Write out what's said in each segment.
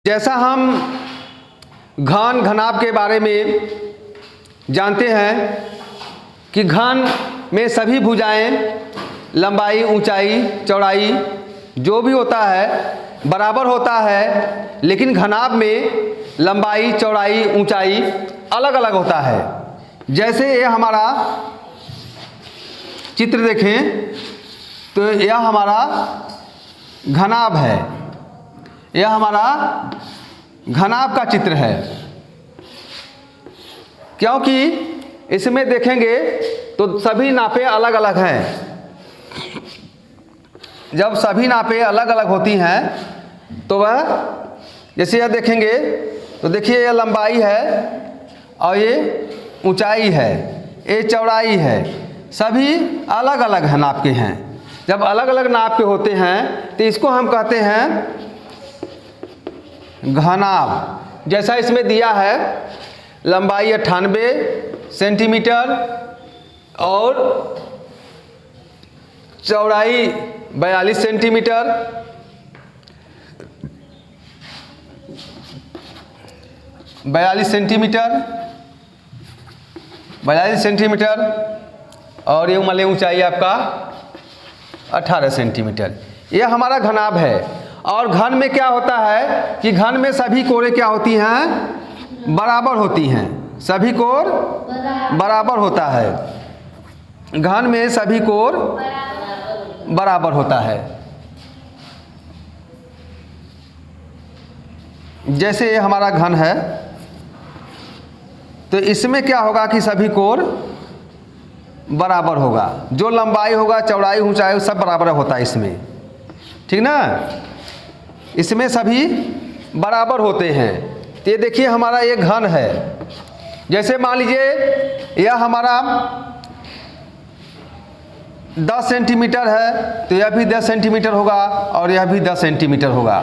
जैसा हम घन घनाभ के बारे में जानते हैं कि घन में सभी भुजाएं, लंबाई, ऊंचाई, चौड़ाई जो भी होता है बराबर होता है, लेकिन घनाभ में लंबाई, चौड़ाई, ऊंचाई अलग अलग होता है। जैसे ये हमारा चित्र देखें तो यह हमारा घनाभ है, यह हमारा घनाभ का चित्र है। क्योंकि इसमें देखेंगे तो सभी नापें अलग अलग हैं। जब सभी नापें अलग अलग होती हैं तो वह, जैसे यह देखेंगे तो देखिए यह लंबाई है और ये ऊंचाई है, ये चौड़ाई है, सभी अलग अलग है नाप के हैं। जब अलग अलग नाप के होते हैं तो इसको हम कहते हैं घनाभ। जैसा इसमें दिया है लंबाई 98 सेंटीमीटर और चौड़ाई 42 सेंटीमीटर, बयालीस सेंटीमीटर और ये मान लें ऊंचाई आपका 18 सेंटीमीटर। यह हमारा घनाभ है। और घन में क्या होता है कि घन में सभी कोरें क्या होती हैं? बराबर होती हैं। सभी कोर बराबर होता है। घन में सभी कोर बराबर होता है। जैसे ये हमारा घन है तो इसमें क्या होगा कि सभी कोर बराबर होगा। जो लंबाई होगा, चौड़ाई, ऊंचाई सब बराबर होता है इसमें, ठीक ना। इसमें सभी बराबर होते हैं। तो ये देखिए हमारा ये घन है। जैसे मान लीजिए यह हमारा 10 सेंटीमीटर है तो यह भी 10 सेंटीमीटर होगा और यह भी 10 सेंटीमीटर होगा।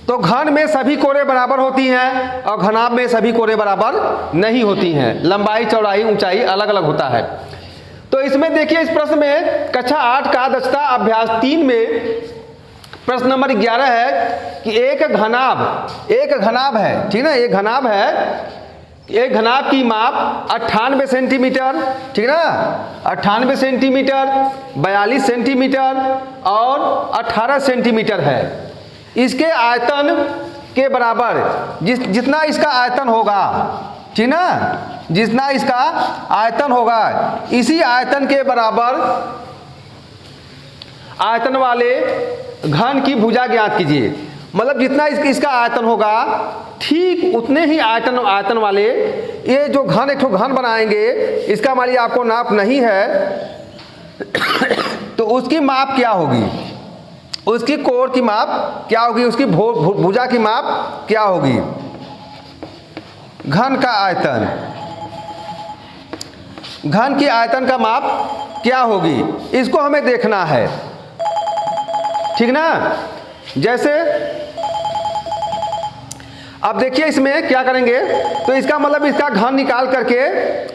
तो घन में सभी कोरें बराबर होती हैं और घनाभ में सभी कोरें बराबर नहीं होती हैं। लंबाई, चौड़ाई, ऊंचाई अलग अलग होता है। तो इसमें देखिए इस प्रश्न में कक्षा 8 का दक्षता अभ्यास 3 में प्रश्न नंबर 11 है कि एक घनाभ है, ठीक ना। एक घनाभ है, एक घनाभ की माप 98 सेंटीमीटर, ठीक ना, 98 सेंटीमीटर, 42 सेंटीमीटर और 18 सेंटीमीटर है। इसके आयतन के बराबर जितना इसका आयतन होगा, ठीक ना, जितना इसका आयतन होगा इसी आयतन के बराबर आयतन वाले घन की भुजा ज्ञात कीजिए। मतलब जितना इसका आयतन होगा ठीक उतने ही आयतन वाले ये जो घन, एक ठो घन बनाएंगे, इसका मान लीजिए आपको नाप नहीं है तो उसकी माप क्या होगी, उसकी कोर की माप क्या होगी, उसकी भुजा की माप क्या होगी। घन का आयतन, घन की आयतन का माप क्या होगी, इसको हमें देखना है, ठीक ना। जैसे अब देखिए इसमें क्या करेंगे तो इसका मतलब इसका घन निकाल करके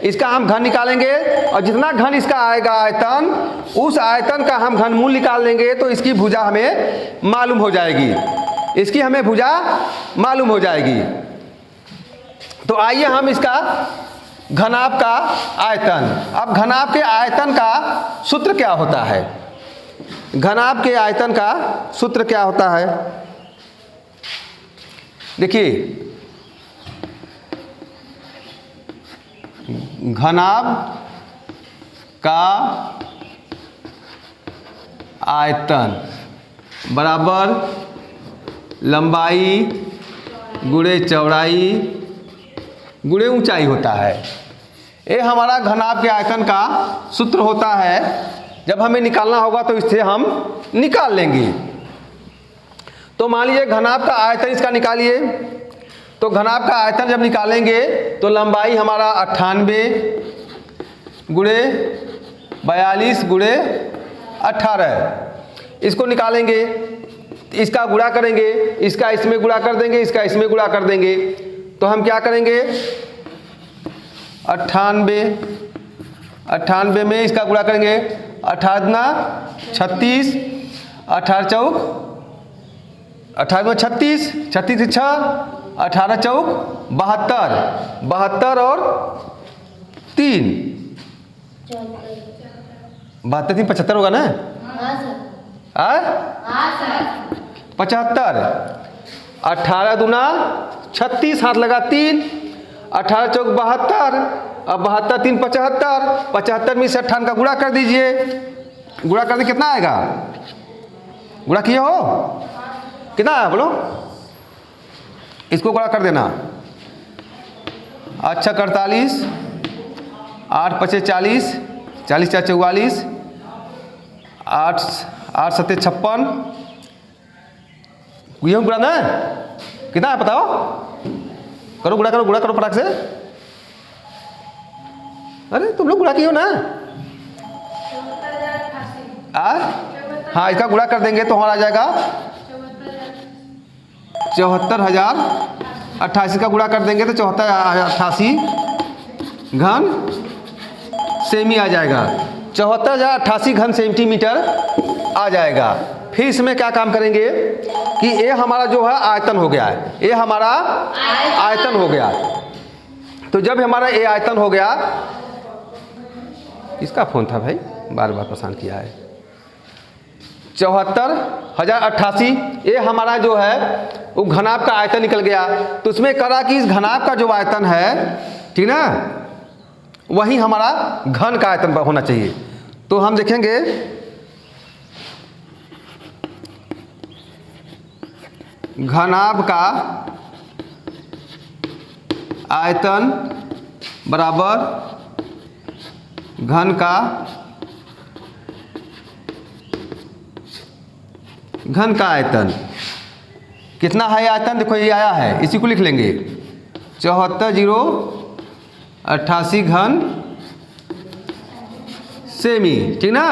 इसका हम घन निकालेंगे और जितना घन इसका आएगा आयतन, उस आयतन का हम घनमूल निकाल लेंगे तो इसकी भुजा हमें मालूम हो जाएगी, इसकी हमें भुजा मालूम हो जाएगी। तो आइए हम इसका घनाभ का आयतन, अब घनाभ के आयतन का सूत्र क्या होता है, घनाभ के आयतन का सूत्र क्या होता है। देखिए घनाभ का आयतन बराबर लंबाई गुणे चौड़ाई गुणे ऊंचाई होता है। ये हमारा घनाभ के आयतन का सूत्र होता है। जब हमें निकालना होगा तो इससे हम निकाल लेंगे। तो मान लीजिए घनाभ का आयतन इसका निकालिए। तो घनाभ का आयतन जब निकालेंगे तो लंबाई हमारा 98 गुणे 42 गुणे 18, इसको निकालेंगे, इसका गुणा करेंगे, इसका इसमें गुणा कर देंगे, इसका इसमें गुणा कर देंगे। तो हम क्या करेंगे 98 में इसका गुणा करेंगे, 18 36, 18 चौक 18 में 36, 36 6, 18 चौक 72, 72 और 3, 72 3 75 होगा ना? हाँ 75, 18 दूना 36, हाथ लगा 3, 18 चौक 72, अब 72 3 75, 75 में से 58 का गुणा कर दीजिए। गुणा करने कितना आएगा? गुणा किए हो? कितना आया बोलो? इसको गुणा कर देना। अच्छा 48, 8 5 40, 40 4 44, 8 8 7 56, ये गुणा ना कितना है बताओ? करो गुणा करो, गुणा करो फटाक से। अरे तुम लोग गुणा किए हो ना? हाँ इसका गुणा कर देंगे तो हमारा आ जाएगा 74,088 का गुणा कर देंगे तो 74,088 घन सेमी आ जाएगा। 74,088 घन सेंटीमीटर आ जाएगा। फिर इसमें क्या काम करेंगे कि ये हमारा जो है आयतन हो गया है, ये हमारा आयतन हो गया। तो जब हमारा ये आयतन हो गया, इसका फोन था भाई, बार बार परेशान किया है। 74,088 ये हमारा जो है वो घनाभ का आयतन निकल गया। तो उसमें करा कि इस घनाभ का जो आयतन है, ठीक ना, वही हमारा घन का आयतन होना चाहिए। तो हम देखेंगे घनाभ का आयतन बराबर घन का आयतन। कितना है आयतन? देखो ये आया है, इसी को लिख लेंगे 74,088 घन सेमी, ठीक ना,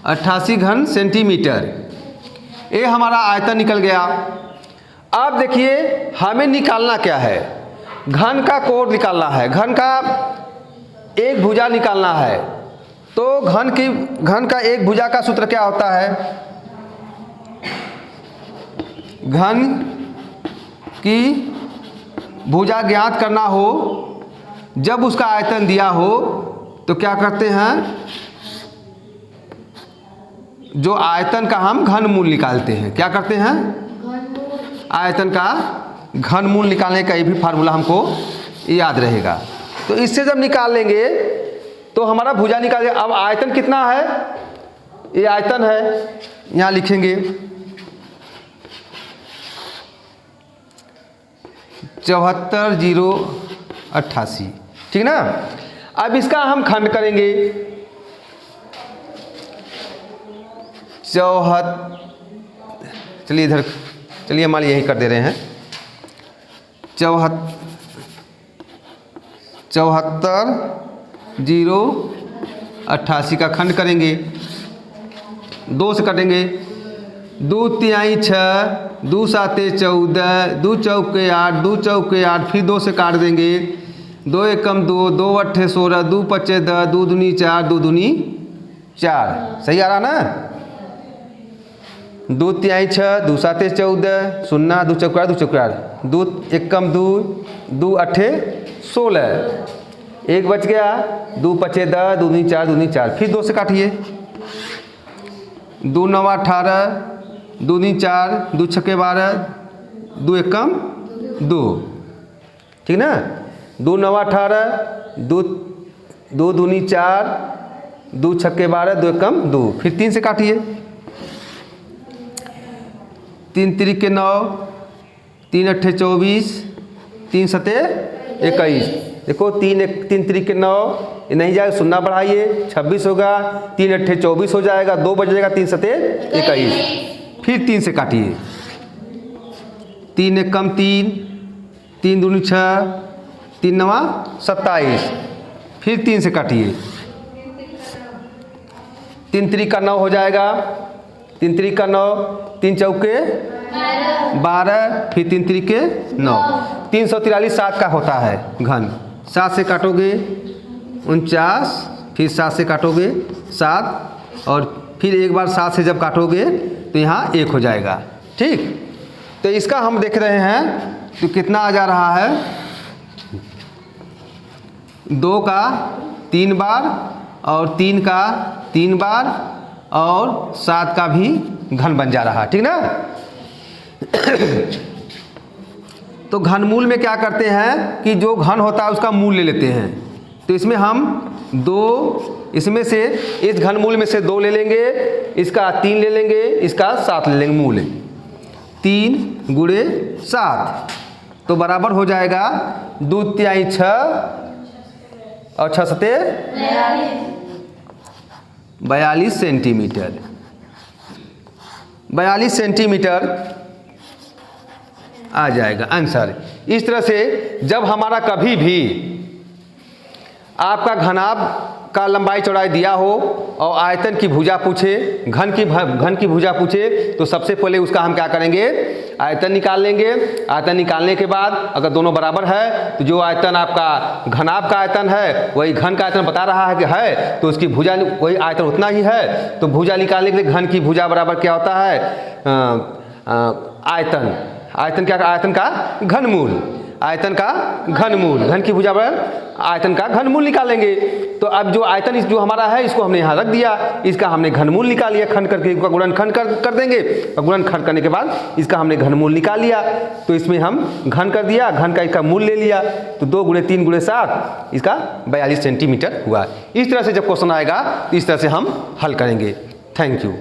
88 घन सेंटीमीटर। ये हमारा आयतन निकल गया। अब देखिए हमें निकालना क्या है? घन का कोण निकालना है, घन का एक भुजा निकालना है। तो घन का एक भुजा का सूत्र क्या होता है? घन की भुजा ज्ञात करना हो, जब उसका आयतन दिया हो तो क्या करते हैं, जो आयतन का हम घन मूल निकालते हैं। क्या करते हैं? आयतन का घन मूल निकालने का ये भी फार्मूला हमको याद रहेगा। तो इससे जब निकाल लेंगे तो हमारा भुजा निकाल गया। अब आयतन कितना है? ये आयतन है, यहाँ लिखेंगे 74,088, ठीक ना। अब इसका हम खंड करेंगे। चलिए इधर, चलिए मान यही कर दे रहे हैं। 74,088 का खंड करेंगे, 2 से कटेंगे। 2 तिहाई 6, 2 साते 14, 2 चौके 8, 2 चौके 8, फिर 2 से काट देंगे। 2 एकम 2, 2 अट्ठे 16, 2 पच्चे 10, 2 दूनी 4, 2 दूनी 4। सही आ रहा ना? 2 तिहाई 6, 2 साते 14, 0, 2 चौके 8, 2 चौके 8, 2 एकम 2, 2 अट्ठे 16, 1 बच गया। 2 पच्चे 10, 2 दूनी 4, 2 दूनी 4, फिर 2 से काटिए। 2 9 18, 2 दूनी 4, 2 छक्के 12, 2 एकम 2, ठीक ना। 2 9 18, 2 दूनी 4, 2 छक्के 12, 2 एकम 2, फिर 3 से काटिए। 3 तिरिके 9, 3 अट्ठे 24, 3 सते 21। देखो 3 तिरिके 9, ये नहीं जाएगा, 0 बढ़ाइए 26 होगा। 3 अट्ठे 24 हो जाएगा, 2 बच जाएगा, 3 सते 21, फिर 3 से काटिए। 3 एकम 3, 3 दूनी 6, 3 नवा 27, फिर 3 से काटिए। 3 तिरिका 9 हो जाएगा, 3 तिरिका 9, 3 चौके 12, फिर 3 तिरिके 9। 343 7 का होता है घन। 7 से काटोगे 49, फिर 7 से काटोगे 7, और फिर एक बार 7 से जब काटोगे तो यहाँ 1 हो जाएगा, ठीक। तो इसका हम देख रहे हैं तो कितना आ जा रहा है, 2 का 3 बार और 3 का 3 बार और 7 का भी घन बन जा रहा, ठीक ना। तो घनमूल में क्या करते हैं कि जो घन होता है उसका मूल ले लेते हैं। तो इसमें हम 2, इसमें से इस घनमूल में से 2 ले लेंगे, इसका 3 ले लेंगे, इसका 7 ले लेंगे मूल। 3 गुणे 7 तो बराबर हो जाएगा 2 तिहाई 6 और 6 सते 42 सेंटीमीटर। 42 सेंटीमीटर आ जाएगा आंसर। इस तरह से जब हमारा कभी भी आपका घनाभ का लंबाई चौड़ाई दिया हो और आयतन की भुजा पूछे, घन की भुजा पूछे, तो सबसे पहले उसका हम क्या करेंगे, आयतन निकाल लेंगे। आयतन निकालने के बाद अगर दोनों बराबर है तो जो आयतन आपका घनाभ का आयतन है वही घन का आयतन बता रहा है कि है, तो उसकी भुजा वही आयतन उतना ही है। तो भुजा निकालने के लिए घन की भुजा बराबर क्या होता है, आयतन। आयतन क्या, आयतन का घनमूल, आयतन का घनमूल, घन की भुजा बराबर आयतन का घनमूल निकालेंगे। तो अब जो आयतन जो हमारा है इसको हमने यहाँ रख दिया, इसका हमने घनमूल निकाल लिया, खंड करके गुणनखंड कर देंगे और गुणनखंड करने के बाद इसका हमने घनमूल निकाल लिया। तो इसमें हम घन कर दिया, घन का इसका मूल ले लिया, तो 2 गुणे 3 गुणे 7 इसका 42 सेंटीमीटर हुआ। इस तरह से जब क्वेश्चन आएगा तो इस तरह से हम हल करेंगे। Thank you.